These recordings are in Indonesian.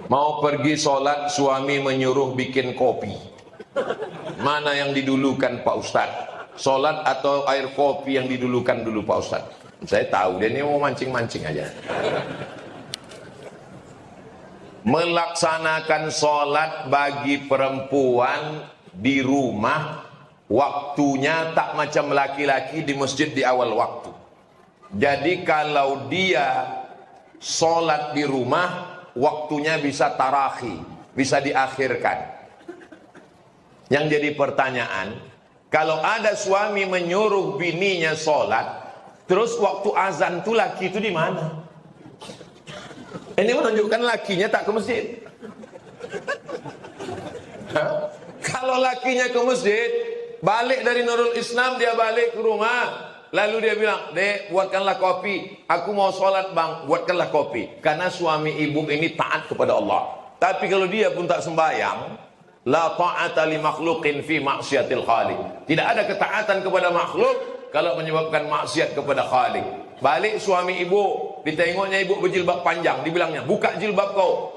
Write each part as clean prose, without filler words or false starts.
Mau pergi sholat, suami menyuruh bikin kopi. Mana yang didulukan Pak Ustadz? Sholat atau air kopi yang didulukan dulu Pak Ustadz? Saya tahu, dia ini mau mancing-mancing aja. Melaksanakan sholat bagi perempuan di rumah, waktunya tak macam laki-laki di masjid di awal waktu. Jadi kalau dia sholat di rumah, waktunya bisa tarakhi, bisa diakhirkan. Yang jadi pertanyaan, kalau ada suami menyuruh bininya sholat, terus waktu azan tuh laki itu di mana? Ini menunjukkan lakinya tak ke masjid. Kalau lakinya ke masjid, balik dari Nurul Islam, dia balik ke rumah, lalu dia bilang, "Dek, buatkanlah kopi. Aku mau sholat bang, buatkanlah kopi." Karena suami ibu ini taat kepada Allah. Tapi kalau dia pun tak sembahyang, la ta'ata li makhluqin fi maksiatil khaliq. Tidak ada ketaatan kepada makhluk kalau menyebabkan maksiat kepada Khalik. Balik suami ibu, ditengoknya ibu berjilbab panjang, dibilangnya, "Buka jilbab kau.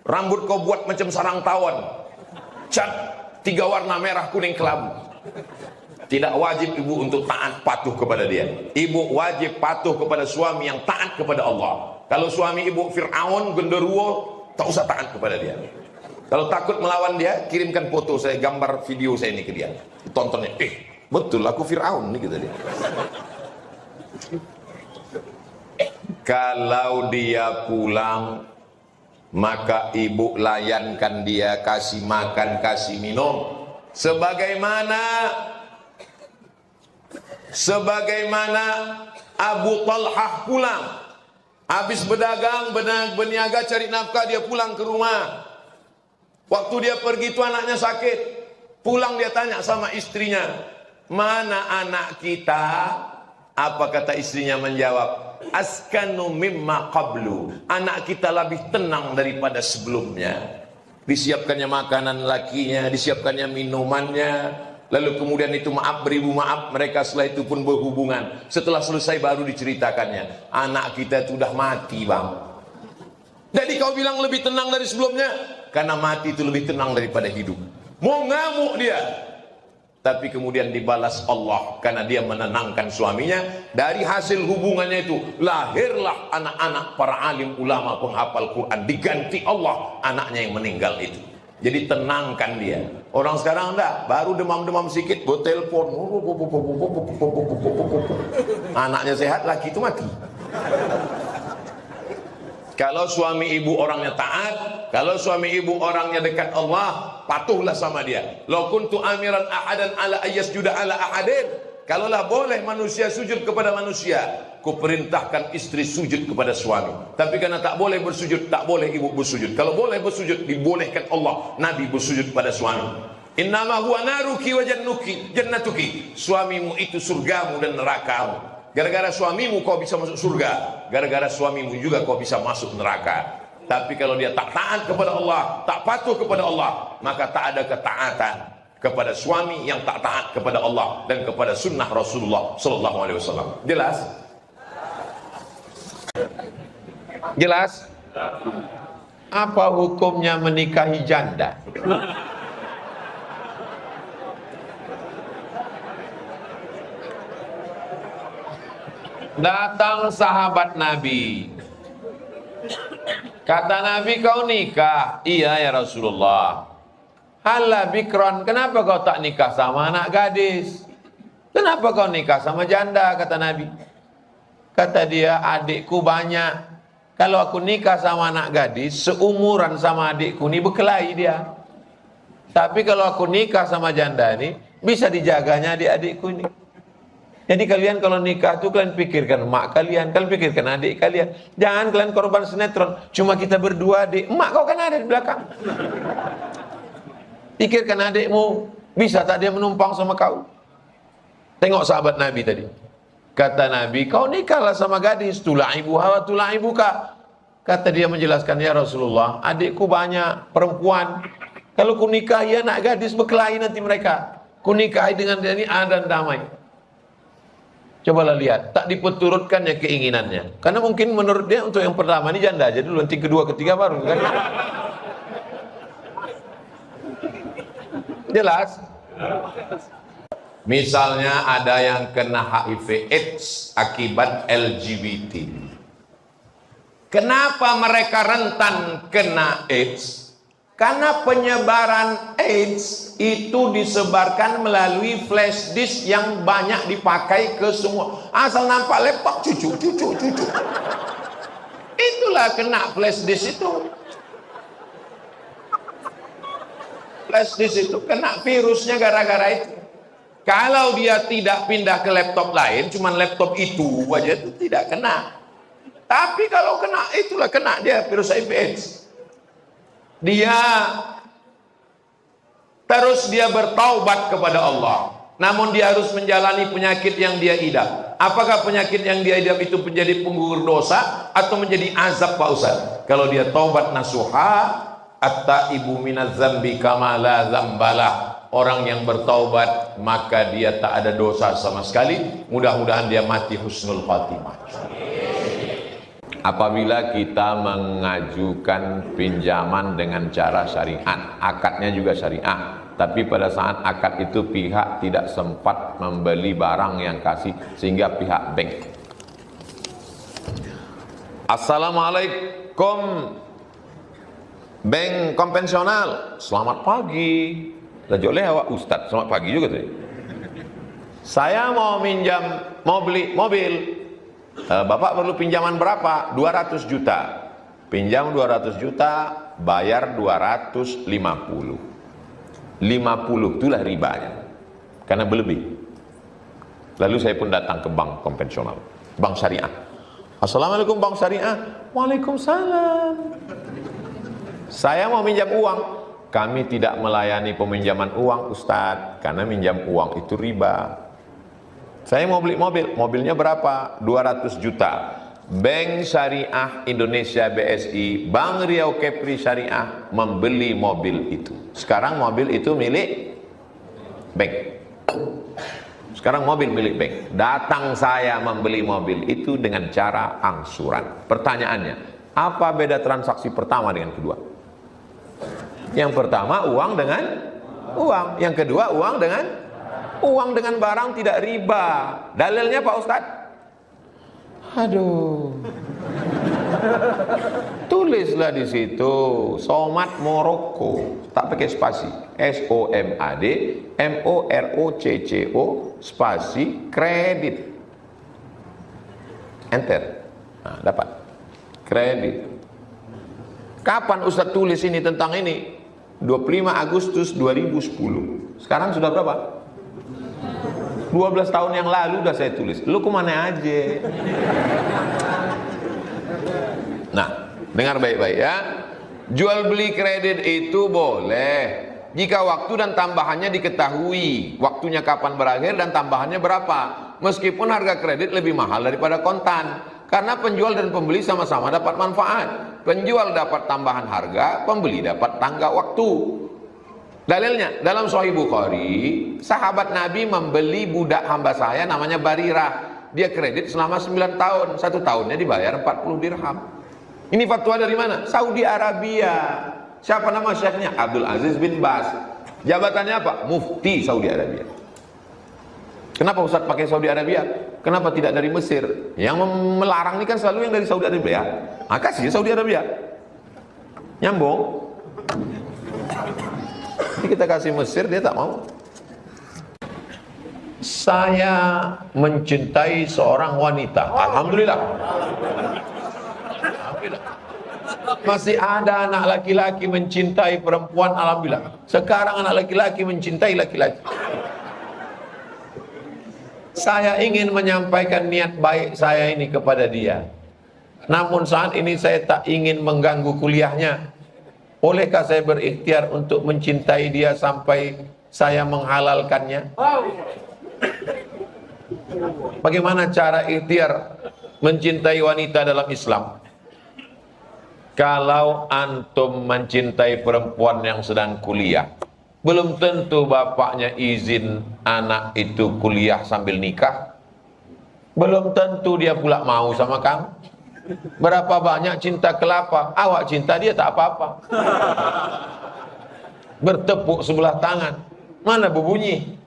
Rambut kau buat macam sarang tawon. Cat 3 warna merah, kuning, kelabu." Tidak wajib ibu untuk taat patuh kepada dia. Ibu wajib patuh kepada suami yang taat kepada Allah. Kalau suami ibu Fir'aun, genderuwo, tak usah taat kepada dia. Kalau takut melawan dia, kirimkan foto saya, gambar video saya ini ke dia. Tontonnya, betul aku Fir'aun nih, gitu dia. Kalau dia pulang, maka ibu layankan dia, kasih makan, kasih minum. Sebagaimana Abu Talhah pulang, habis berdagang, berniaga, cari nafkah, dia pulang ke rumah. Waktu dia pergi itu anaknya sakit. Pulang dia tanya sama istrinya, "Mana anak kita?" Apa kata istrinya menjawab, "Askanu mimma qablu." Anak kita lebih tenang daripada sebelumnya. Disiapkannya makanan lakinya, disiapkannya minumannya. Lalu kemudian itu maaf, beribu maaf. Mereka setelah itu pun berhubungan. Setelah selesai baru diceritakannya, "Anak kita itu sudah mati bang." Jadi kau bilang lebih tenang dari sebelumnya? Karena mati itu lebih tenang daripada hidup. Mau ngamuk dia. Tapi kemudian dibalas Allah karena dia menenangkan suaminya. Dari hasil hubungannya itu lahirlah anak-anak para alim ulama penghafal Quran. Diganti Allah anaknya yang meninggal itu. Jadi tenangkan dia. Orang sekarang enggak, baru demam-demam sedikit bertelepon. Anaknya sehat, laki itu mati. Kalau suami ibu orangnya taat, kalau suami ibu orangnya dekat Allah, patuhlah sama dia. Law kuntu amiran ahadan ala ayyasjuda ala ahadin. Kalaulah boleh manusia sujud kepada manusia, ku perintahkan istri sujud kepada suami. Tapi karena tak boleh bersujud, tak boleh ibu bersujud. Kalau boleh bersujud, dibolehkan Allah, Nabi bersujud pada suami. Innama huwa naruki wa jannatuki. Suamimu itu surgamu dan nerakamu. Gara-gara suamimu kau bisa masuk surga, gara-gara suamimu juga kau bisa masuk neraka. Tapi kalau dia tak taat kepada Allah, tak patuh kepada Allah, maka tak ada ketaatan kepada suami yang tak taat kepada Allah dan kepada sunnah Rasulullah sallallahu alaihi wasallam. Jelas? Jelas? Apa hukumnya menikahi janda? Datang sahabat Nabi. Kata Nabi, "Kau nikah?" "Iya ya Rasulullah." "Halla bikron, kenapa kau tak nikah sama anak gadis? Kenapa kau nikah sama janda?" Kata Nabi. Kata dia, "Adikku banyak. Kalau aku nikah sama anak gadis, seumuran sama adikku ini berkelahi dia. Tapi kalau aku nikah sama janda ini, bisa dijaganya adik-adikku ini." Jadi kalian kalau nikah tuh kalian pikirkan mak kalian pikirkan adik kalian. Jangan kalian korban sinetron. Cuma kita berdua adik. Mak kau kan ada di belakang. Pikirkan adikmu. Bisa tak dia menumpang sama kau? Tengok sahabat Nabi tadi. Kata Nabi, "Kau nikahlah sama gadis. Tula'ibu hawa tula'ibuka." Kata dia menjelaskan, "Ya Rasulullah, adikku banyak perempuan. Kalau ku nikahi anak gadis berkelahi nanti mereka. Ku nikahi dengan dia ini adil dan damai." Cobalah lihat, tak dipeturutkannya keinginannya. Karena mungkin menurut dia untuk yang pertama ini janda aja dulu, nanti kedua, ketiga baru kan. Jelas. Misalnya ada yang kena HIV/AIDS akibat LGBT. Kenapa mereka rentan kena AIDS? Karena penyebaran AIDS itu disebarkan melalui flash disk yang banyak dipakai ke semua. Asal nampak laptop, cucu. Itulah kena flash disk itu. Flash disk itu kena virusnya gara-gara itu. Kalau dia tidak pindah ke laptop lain, cuman laptop itu aja, itu tidak kena. Tapi kalau kena, itulah kena dia virus HIV/AIDS. Dia terus dia bertaubat kepada Allah. Namun dia harus menjalani penyakit yang dia idap. Apakah penyakit yang dia idap itu menjadi penggugur dosa atau menjadi azab, Pak Ustaz? Kalau dia taubat nasuha, at-taibu minaz zambi kama la zambalah. Orang yang bertaubat maka dia tak ada dosa sama sekali. Mudah-mudahan dia mati husnul khatimah. Apabila kita mengajukan pinjaman dengan cara syariat, akadnya juga syariah, tapi pada saat akad itu pihak tidak sempat membeli barang yang kasih sehingga pihak bank. Assalamualaikum, bank konvensional, selamat pagi. Lajoleh awak Ustadz, selamat pagi juga tuh. Saya mau beli mobil. Bapak perlu pinjaman berapa? 200 juta. Pinjam 200 juta, bayar 250. 50 itulah ribanya. Karena berlebih. Lalu saya pun datang ke bank konvensional, bank syariah. Assalamualaikum bank syariah. Waalaikumsalam. Saya mau minjam uang. Kami tidak melayani peminjaman uang, Ustadz, karena minjam uang itu riba. Saya mau beli mobil, mobilnya berapa? 200 juta. Bank Syariah Indonesia BSI, Bank Riau Kepri Syariah membeli mobil itu. Sekarang mobil itu milik bank. Sekarang mobil milik bank. Datang saya membeli mobil itu dengan cara angsuran. Pertanyaannya, apa beda transaksi pertama dengan kedua? Yang pertama uang dengan uang, yang kedua uang dengan barang tidak riba. Dalilnya Pak Ustadz? Aduh. Tulislah di situ Somat Morocco, tak pakai spasi. SOMAD MOROCCO spasi kredit. Enter. Nah, dapat. Kredit. Kapan Ustadz tulis ini tentang ini? 25 Agustus 2010. Sekarang sudah berapa? 12 tahun yang lalu udah saya tulis. Lu kemana aja? Nah, dengar baik-baik ya. Jual beli kredit itu boleh jika waktu dan tambahannya diketahui. Waktunya kapan berakhir dan tambahannya berapa. Meskipun harga kredit lebih mahal daripada kontan. Karena penjual dan pembeli sama-sama dapat manfaat. Penjual dapat tambahan harga, pembeli dapat tangga waktu. Dalilnya, dalam Sahih Bukhari, sahabat Nabi membeli budak hamba saya namanya Barirah. Dia kredit selama 9 tahun, 1 tahunnya dibayar 40 dirham. Ini fatwa dari mana? Saudi Arabia. Siapa nama syekhnya? Abdul Aziz bin Baz. Jabatannya apa? Mufti Saudi Arabia. Kenapa Ustaz pakai Saudi Arabia? Kenapa tidak dari Mesir? Yang melarang ini kan selalu yang dari Saudi Arabia. Kasih Saudi Arabia. Nyambung. Ini kita kasih Mesir, dia tak mau. Saya mencintai seorang wanita. Alhamdulillah. Alhamdulillah. Masih ada anak laki-laki mencintai perempuan. Alhamdulillah. Sekarang anak laki-laki mencintai laki-laki. Saya ingin menyampaikan niat baik saya ini kepada dia. Namun saat ini saya tak ingin mengganggu kuliahnya. Bolehkah saya berikhtiar untuk mencintai dia sampai saya menghalalkannya? Bagaimana cara ikhtiar mencintai wanita dalam Islam? Kalau antum mencintai perempuan yang sedang kuliah, belum tentu bapaknya izin anak itu kuliah sambil nikah. Belum tentu dia pula mau sama kamu. Berapa banyak cinta kelapa, awak cinta dia tak apa-apa. Bertepuk sebelah tangan, mana berbunyi.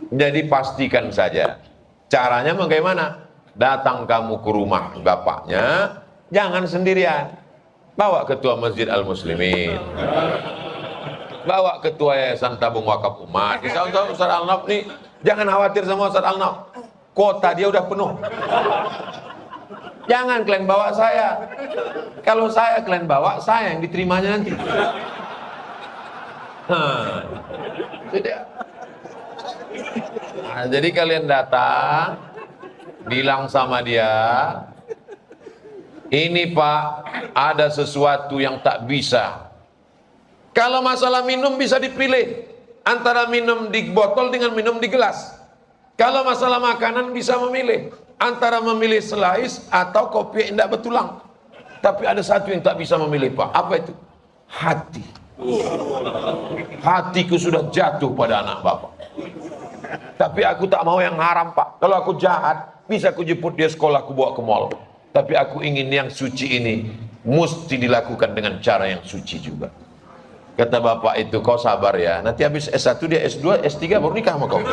Jadi pastikan saja. Caranya bagaimana? Datang kamu ke rumah bapaknya, jangan sendirian. Bawa ketua Masjid Al-Muslimin, bawa ketua Yayasan Tabung Wakaf Umat. Ustaz Al-Naf nih, jangan khawatir sama Ustaz Al-Naf, kota dia udah penuh. Jangan kalian bawa saya. Kalau saya kalian bawa, saya yang diterimanya nanti. Tidak. Nah, jadi kalian datang, bilang sama dia, ini Pak, ada sesuatu yang tak bisa. Kalau masalah minum bisa dipilih antara minum di botol dengan minum di gelas. Kalau masalah makanan bisa memilih antara memilih selais atau kopi yang tidak bertulang. Tapi ada satu yang tak bisa memilih Pak. Apa itu? Hati. Hatiku sudah jatuh pada anak Bapak. Tapi aku tak mau yang haram Pak. Kalau aku jahat, bisa aku jemput dia sekolah, aku bawa ke mall. Tapi aku ingin yang suci ini mesti dilakukan dengan cara yang suci juga. Kata bapak itu, kau sabar ya, nanti habis S1 dia S2, S3 baru nikah sama kau.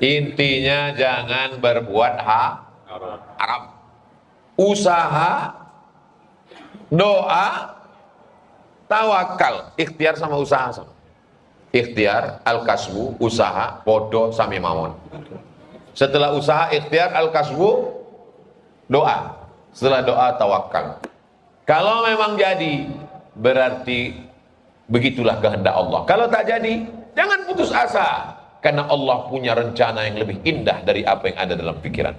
Intinya jangan berbuat haram. Usaha, doa, tawakal, ikhtiar sama usaha sama. Ikhtiar, al-kasbu, usaha, podo, sami mawon. Setelah usaha, ikhtiar, al-kasbu, doa. Setelah doa, tawakal. Kalau memang jadi, berarti begitulah kehendak Allah. Kalau tak jadi, jangan putus asa. Karena Allah punya rencana yang lebih indah dari apa yang ada dalam pikiran.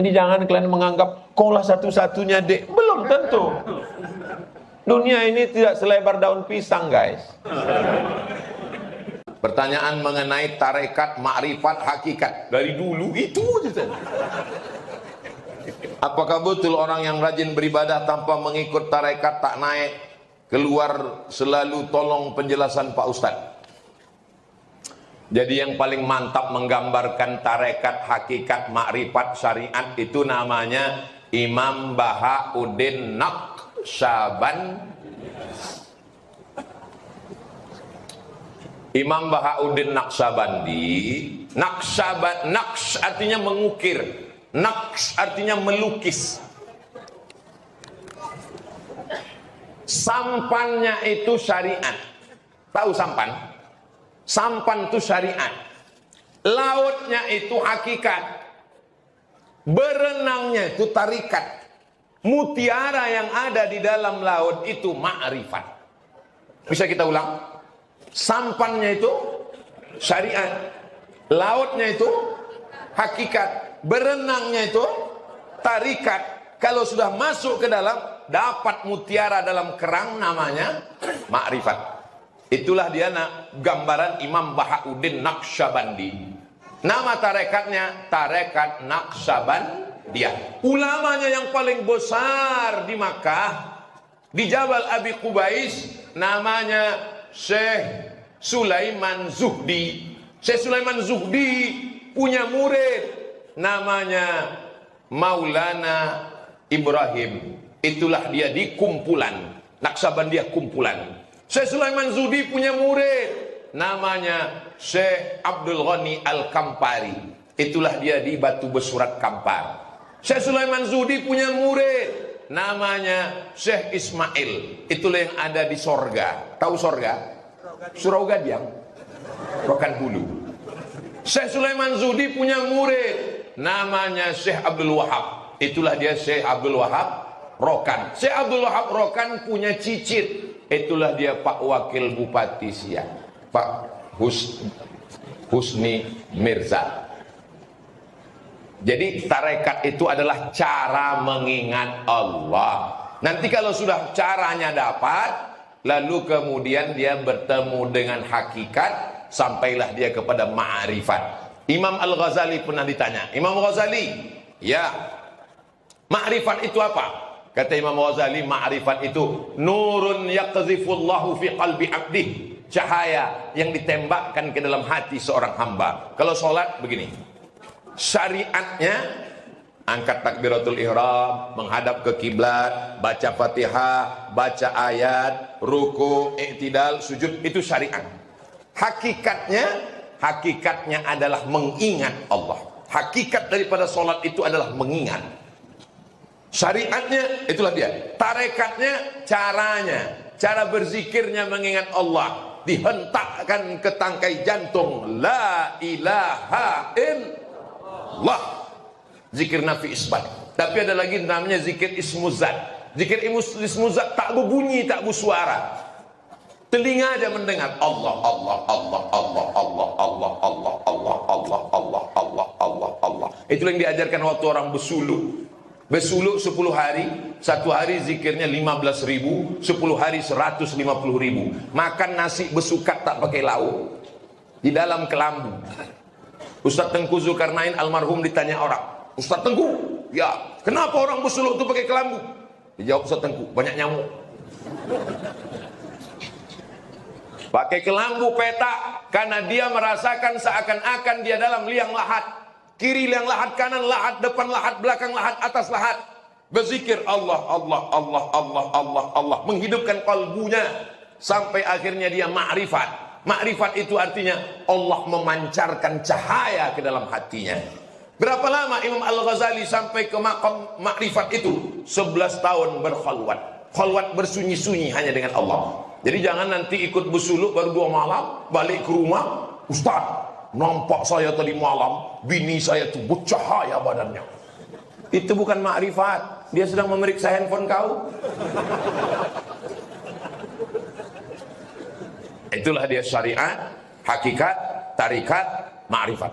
Jadi jangan kalian menganggap, kaulah satu-satunya dek. Belum tentu. Dunia ini tidak selebar daun pisang, guys. Pertanyaan mengenai tarekat, makrifat, hakikat. Dari dulu itu saja. Apakah betul orang yang rajin beribadah tanpa mengikut tarekat tak naik keluar, selalu tolong penjelasan Pak Ustadz. Jadi yang paling mantap menggambarkan tarekat, hakikat, makrifat, syariat itu namanya Imam Bahauddin Naqsyabandi. Imam Bahauddin Naqsyabandi, Naqsh artinya mengukir, Naqsh artinya melukis. Sampannya itu syariat. Tahu sampan? Sampan itu syariat. Lautnya itu hakikat. Berenangnya itu tarikat. Mutiara yang ada di dalam laut itu ma'rifat. Bisa kita ulang? Sampannya itu syariat. Lautnya itu hakikat. Berenangnya itu tarikat. Kalau sudah masuk ke dalam, dapat mutiara dalam kerang, namanya ma'rifat. Itulah dia gambaran Imam Bahauddin Naqsyabandi. Nama tarekatnya Tarekat Naqsyabandiyah. Ulamanya yang paling besar di Makkah, di Jabal Abi Qubais, namanya Syekh Sulaiman Zuhdi. Syekh Sulaiman Zuhdi punya murid namanya Maulana Ibrahim. Itulah dia di kumpulan Naqsyabandiyah kumpulan. Syekh Sulaiman Zuhdi punya murid namanya Syekh Abdul Ghani Al-Kampari. Itulah dia di Batu Besurat Kampar. Syekh Sulaiman Zuhdi punya murid namanya Syekh Ismail. Itulah yang ada di sorga. Tahu sorga? Surau Gadiang, Rokan Hulu. Syekh Sulaiman Zuhdi punya murid namanya Syekh Abdul Wahab. Itulah dia Syekh Abdul Wahab Rokan. Syekh Abdul Wahab Rokan punya cicit. Itulah dia Pak Wakil Bupati Siak, Pak Husni Mirza. Jadi tarekat itu adalah cara mengingat Allah. Nanti kalau sudah caranya dapat, lalu kemudian dia bertemu dengan hakikat, sampailah dia kepada ma'rifat. Imam Al-Ghazali pernah ditanya, Imam Ghazali, ya, ma'rifat itu apa? Kata Imam Ghazali, ma'rifat itu nurun yaqzifullahu fi qalbi abdih cahaya yang ditembakkan ke dalam hati seorang hamba. Kalau sholat begini, syariatnya angkat takbiratul ihram, menghadap ke kiblat, baca Fatihah, baca ayat, ruku, i'tidal, sujud, itu syariat. Hakikatnya adalah mengingat Allah. Hakikat daripada sholat itu adalah mengingat. Syariatnya itulah dia. Tarekatnya caranya, cara berzikirnya mengingat Allah. Dihentakkan ke tangkai jantung, la ilaha illallah. Zikir nafi isbat. Tapi ada lagi namanya zikir ismuzat. Zikir ismuzat tak berbunyi, tak bersuara. Telinga aja mendengar Allah Allah Allah Allah Allah Allah Allah Allah Allah Allah Allah Allah Allah. Itu yang diajarkan waktu orang bersuluk. Bersuluk 10 hari, satu hari zikirnya 15.000, 10 hari 150.000. Makan nasi besukat tak pakai lauk di dalam kelambu. Ustaz Tengku Zulkarnain almarhum ditanya orang, Ustaz Tengku, ya kenapa orang bersuluk itu pakai kelambu? Dijawab Ustaz Tengku, banyak nyamuk. Pakai kelambu petak karena dia merasakan seakan-akan dia dalam liang lahat. Kiri liang lahat, kanan lahat, depan lahat, belakang lahat, atas lahat. Berzikir Allah, Allah, Allah, Allah, Allah, Allah. Menghidupkan kalbunya sampai akhirnya dia ma'rifat. Ma'rifat itu artinya Allah memancarkan cahaya ke dalam hatinya. Berapa lama Imam Al-Ghazali sampai ke maqam ma'rifat itu? 11 tahun berkhalwat. Khalwat bersunyi-sunyi hanya dengan Allah. Jadi jangan nanti ikut bersuluk baru 2 malam, balik ke rumah, Ustaz, nampak saya tadi malam, bini saya tuh bercahaya badannya. Itu bukan ma'rifat, dia sedang memeriksa handphone kau. Itulah dia syariat, hakikat, tarikat, ma'rifat.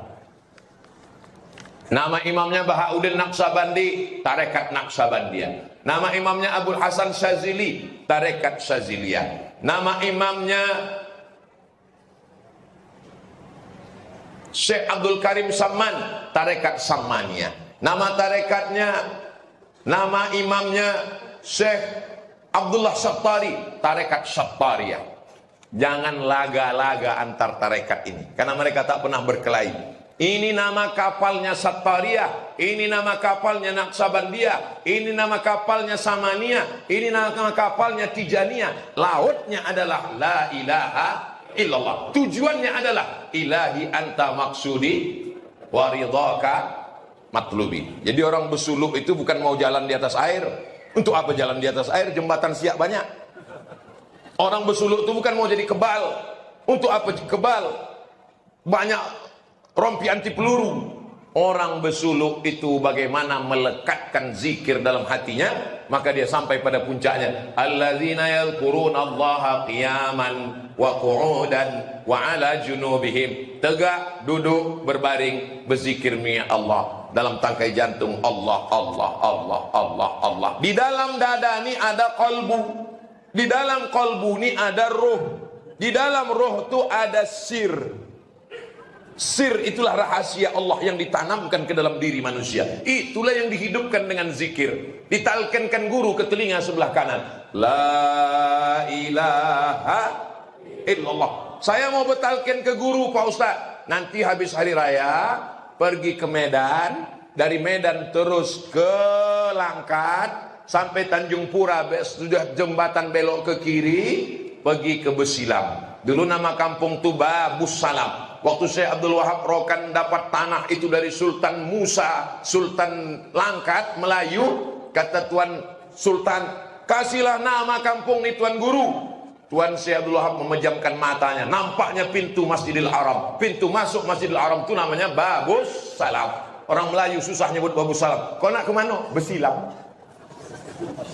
Nama imamnya Bahauddin Naqsabandi, tarekat Naqsabandiyah. Nama imamnya Abul Hasan Syazili, tarekat Syaziliyah. Nama imamnya Syekh Abdul Karim Samman, tarekat Sammaniyah. Nama imamnya Syekh Abdullah Syattari, tarekat Syattariyah. Jangan laga-laga antar tarekat ini, karena mereka tak pernah berkelahi. Ini nama kapalnya Sattariyah, ini nama kapalnya Naqsabandiyah, ini nama kapalnya Samaniyah, ini nama kapalnya Tijaniyah. Lautnya adalah la ilaha illallah. Tujuannya adalah ilahi anta maksudi wa ridhaka matlubi. Jadi orang bersuluk itu bukan mau jalan di atas air. Untuk apa jalan di atas air? Jembatan siap banyak. Orang bersuluk itu bukan mau jadi kebal. Untuk apa kebal? Banyak rompi anti peluru. Orang bersuluk itu bagaimana melekatkan zikir dalam hatinya, maka dia sampai pada puncaknya. Alladzina yadhkurunallaha qiyaman wa qu'udan wa 'ala junubihim. Tegak, duduk, berbaring, berzikir mengingat Allah. Dalam tangkai jantung Allah, Allah, Allah, Allah, Allah. Di dalam dada ini ada qalbu. Di dalam qalbu ini ada ruh. Di dalam ruh itu ada sir. Sir itulah rahasia Allah yang ditanamkan ke dalam diri manusia. Itulah yang dihidupkan dengan zikir. Ditalkinkan guru ke telinga sebelah kanan. La ilaha illallah. Saya mau bertalkin ke guru Pak Ustaz. Nanti habis hari raya pergi ke Medan. Dari Medan terus ke Langkat sampai Tanjung Pura, sudah jembatan belok ke kiri, pergi ke Besilam. Dulu nama kampung itu Babus Salam. Waktu Syekh Abdul Wahab Rokan dapat tanah itu dari Sultan Musa, Sultan Langkat, Melayu, kata Tuan Sultan, kasihlah nama kampung ini Tuan Guru. Tuan Syekh Abdul Wahab memejamkan matanya, nampaknya pintu Masjidil Haram. Pintu masuk Masjidil Haram itu namanya Babus Salam. Orang Melayu susah nyebut Babus Salam. Kau nak ke mana? Besilam.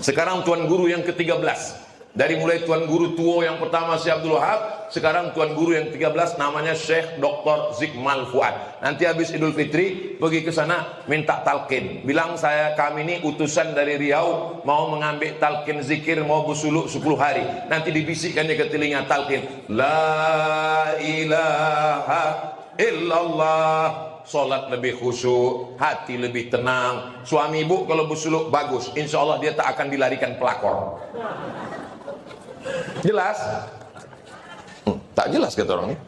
Sekarang Tuan Guru yang ke-13. Dari mulai Tuan Guru tua yang pertama Syekh Abdul Wahab, sekarang Tuan Guru yang 13 namanya Syekh Dr. Zikmal Fuad. Nanti habis Idul Fitri pergi ke sana minta talqin. Bilang kami ini utusan dari Riau mau mengambil talqin zikir, mau bersuluk 10 hari. Nanti dibisikkannya ke telinga talqin. La ilaha illallah. Solat lebih khusyuk, hati lebih tenang. Suami ibu kalau bersuluk bagus, insya Allah dia tak akan dilarikan pelakor. Jelas? Tak jelas kata orangnya.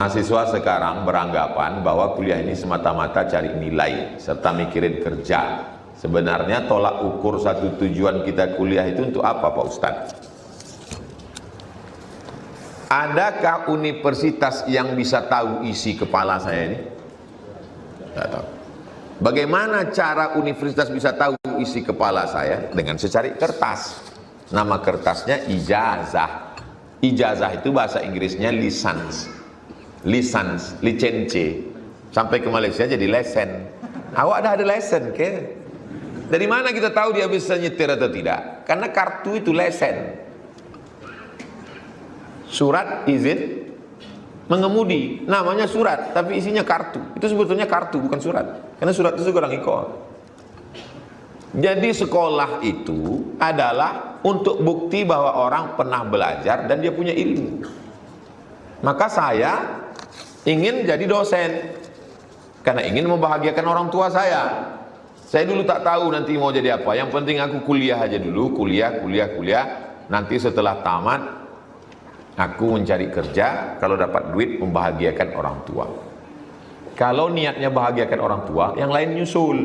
Mahasiswa sekarang beranggapan bahwa kuliah ini semata-mata cari nilai serta mikirin kerja. Sebenarnya tolak ukur satu tujuan kita kuliah itu untuk apa Pak Ustadz? Adakah universitas yang bisa tahu isi kepala saya ini? Tidak tahu. Bagaimana cara universitas bisa tahu isi kepala saya? Dengan secari kertas. Nama kertasnya ijazah. Ijazah itu bahasa Inggrisnya lisans. Lisans, licence. Sampai ke Malaysia jadi lesen. Awak dah ada lesen ke? Dari mana kita tahu dia bisa nyetir atau tidak? Karena kartu itu lesen. Surat izin mengemudi, namanya surat, tapi isinya kartu. Itu sebetulnya kartu, bukan surat. Karena surat itu orang ikut. Jadi sekolah itu adalah untuk bukti bahwa orang pernah belajar dan dia punya ilmu. Maka saya ingin jadi dosen karena ingin membahagiakan orang tua saya. Saya dulu tak tahu nanti mau jadi apa. Yang penting aku kuliah aja dulu, kuliah. Nanti setelah tamat aku mencari kerja, kalau dapat duit membahagiakan orang tua. Kalau niatnya bahagiakan orang tua, yang lain nyusul.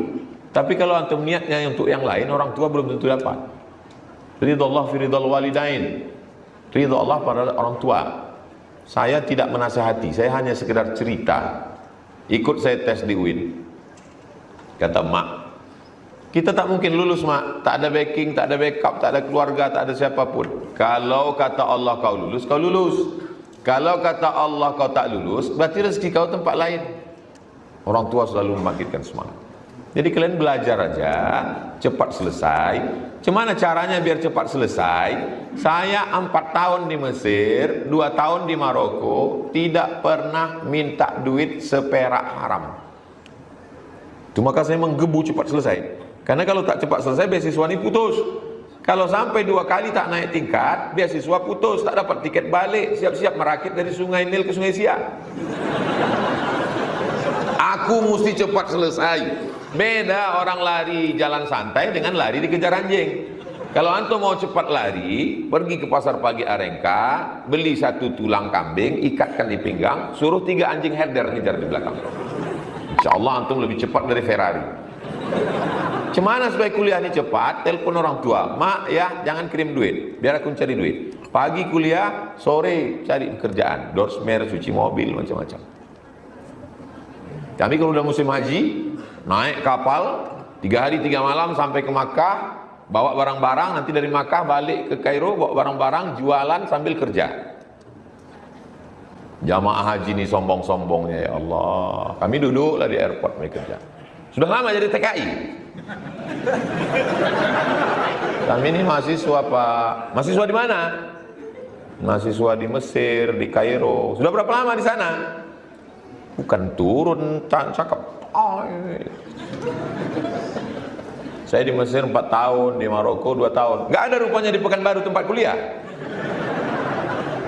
Tapi kalau antum niatnya untuk yang lain, orang tua belum tentu dapat. Ridha Allah fi ridhal walidain. Ridha Allah pada orang tua. Saya tidak menasihati, saya hanya sekedar cerita. Ikut saya tes di UIN. Kata mak, kita tak mungkin lulus mak, tak ada backing, tak ada backup, tak ada keluarga, tak ada siapapun. Kalau kata Allah kau lulus, kau lulus. Kalau kata Allah kau tak lulus, berarti rezeki kau tempat lain. Orang tua selalu membangkitkan semangat. Jadi kalian belajar aja, cepat selesai. Gimana caranya biar cepat selesai? Saya 4 tahun di Mesir, 2 tahun di Maroko, tidak pernah minta duit seperak haram. Itu maka saya menggebu cepat selesai. Karena kalau tak cepat selesai, beasiswa ini putus. Kalau sampai 2 kali tak naik tingkat, beasiswa putus, tak dapat tiket balik, siap-siap merakit dari Sungai Nil ke Sungai Siak. Aku mesti cepat selesai. Beda orang lari jalan santai dengan lari dikejar anjing. Kalau antum mau cepat lari, pergi ke pasar pagi Arengka, beli 1 tulang kambing, ikatkan di pinggang, suruh 3 anjing herder ngejar di belakang. Insya Allah antum lebih cepat dari Ferrari. Cemana supaya kuliah ini cepat? Telepon orang tua, mak ya jangan kirim duit, biar aku cari duit. Pagi kuliah, sore cari pekerjaan, dorsmer, cuci mobil, macam-macam. Tapi kalau udah musim haji, naik kapal 3 hari 3 malam sampai ke Makkah, bawa barang-barang, nanti dari Makkah balik ke Kairo, bawa barang-barang, jualan sambil kerja. Jamaah haji ini sombong-sombongnya, ya Allah. Kami duduklah di airport mereka kerja. Sudah lama jadi TKI. Kami ini mahasiswa Pak. Mahasiswa di mana? Mahasiswa di Mesir, di Kairo. Sudah berapa lama di sana? Bukan turun, cakep. Saya di Mesir 4 tahun, di Maroko 2 tahun. Nggak ada rupanya di Pekanbaru tempat kuliah.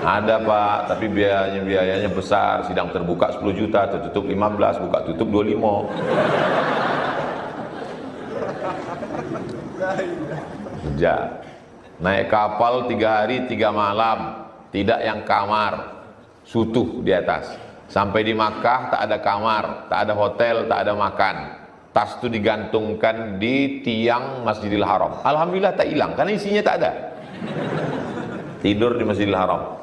Ada Pak, tapi biayanya besar. Sidang terbuka 10 juta, tertutup 15, buka tutup 25. Kerja. Naik kapal 3 hari 3 malam, tidak yang kamar, sutuh di atas. Sampai di Makkah tak ada kamar, tak ada hotel, tak ada makan. Tas itu digantungkan di tiang Masjidil Haram. Alhamdulillah tak hilang, karena isinya tak ada. Tidur di Masjidil Haram.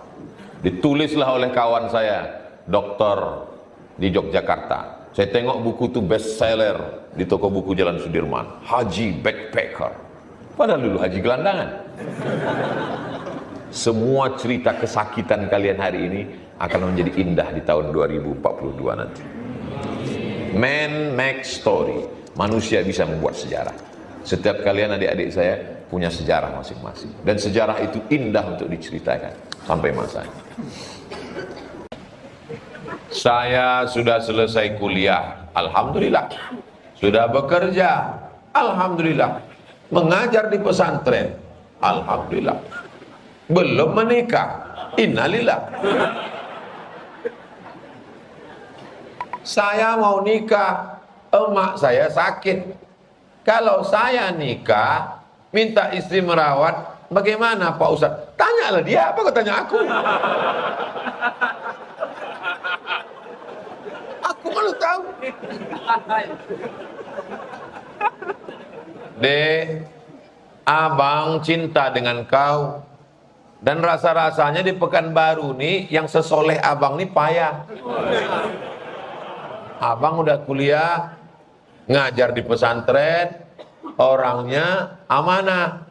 Ditulislah oleh kawan saya, dokter di Yogyakarta. Saya tengok buku itu best seller di toko buku Jalan Sudirman. Haji Backpacker. Padahal dulu haji gelandangan. Semua cerita kesakitan kalian hari ini akan menjadi indah di tahun 2042 nanti. Man make story. Manusia bisa membuat sejarah. Setiap kalian adik-adik saya punya sejarah masing-masing. Dan sejarah itu indah untuk diceritakan sampai masanya. Saya sudah selesai kuliah, alhamdulillah. Sudah bekerja, alhamdulillah. Mengajar di pesantren, alhamdulillah. Belum menikah, innalillah. Saya mau nikah, emak saya sakit. Kalau saya nikah, minta istri merawat, Bagaimana Pak Ustadz? Tanyalah dia, apa kau tanya aku? Aku malu tahu. Dek, abang cinta dengan kau. Dan rasa-rasanya di Pekanbaru nih, yang sesoleh abang nih payah. Abang udah kuliah, ngajar di pesantren, orangnya amanah.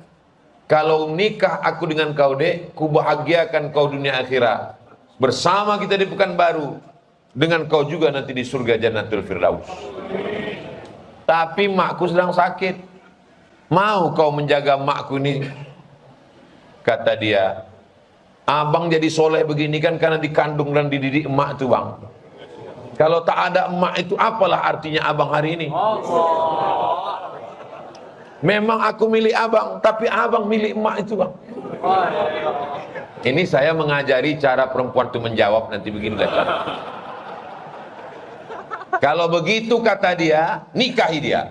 Kalau nikah aku dengan kau dek, ku bahagiakan kau dunia akhirat. Bersama kita di Pekanbaru, dengan kau juga nanti di surga Jannatul Firdaus. Tapi makku sedang sakit. Mau kau menjaga makku ini? Kata dia, abang jadi soleh begini kan karena dikandung dan dididik emak itu bang. Kalau tak ada emak itu apalah artinya abang hari ini? Memang aku milik abang, tapi abang milik emak itu bang. Ini saya mengajari cara perempuan itu menjawab nanti beginilah. Kalau begitu kata dia, nikahi dia.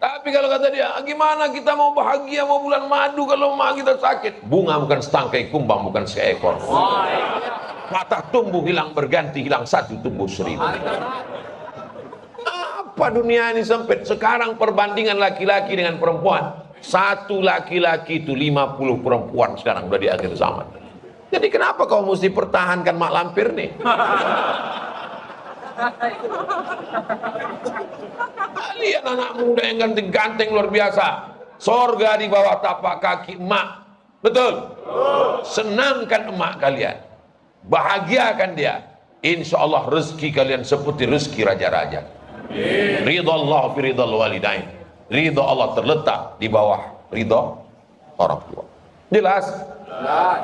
Tapi kalau kata dia, gimana kita mau bahagia, mau bulan madu kalau emak kita sakit? Bunga bukan setangkai, kumbang bukan seekor. Patah tumbuh hilang berganti, hilang satu tumbuh seribu. Apa dunia ini sempit? Sekarang perbandingan laki-laki dengan perempuan. Satu laki-laki itu 50 perempuan sekarang udah di akhir zaman. Jadi kenapa kau mesti pertahankan mak lampir nih? Lihat anak muda yang ganteng-ganteng luar biasa. Sorga di bawah tapak kaki emak. Betul? Senangkan emak kalian. Bahagiakan dia. Insya Allah rezeki kalian seperti rezeki raja-raja. Ridha Allah fi ridha walidain. Ridha Allah terletak di bawah ridha orang tua. Jelas? Jelas.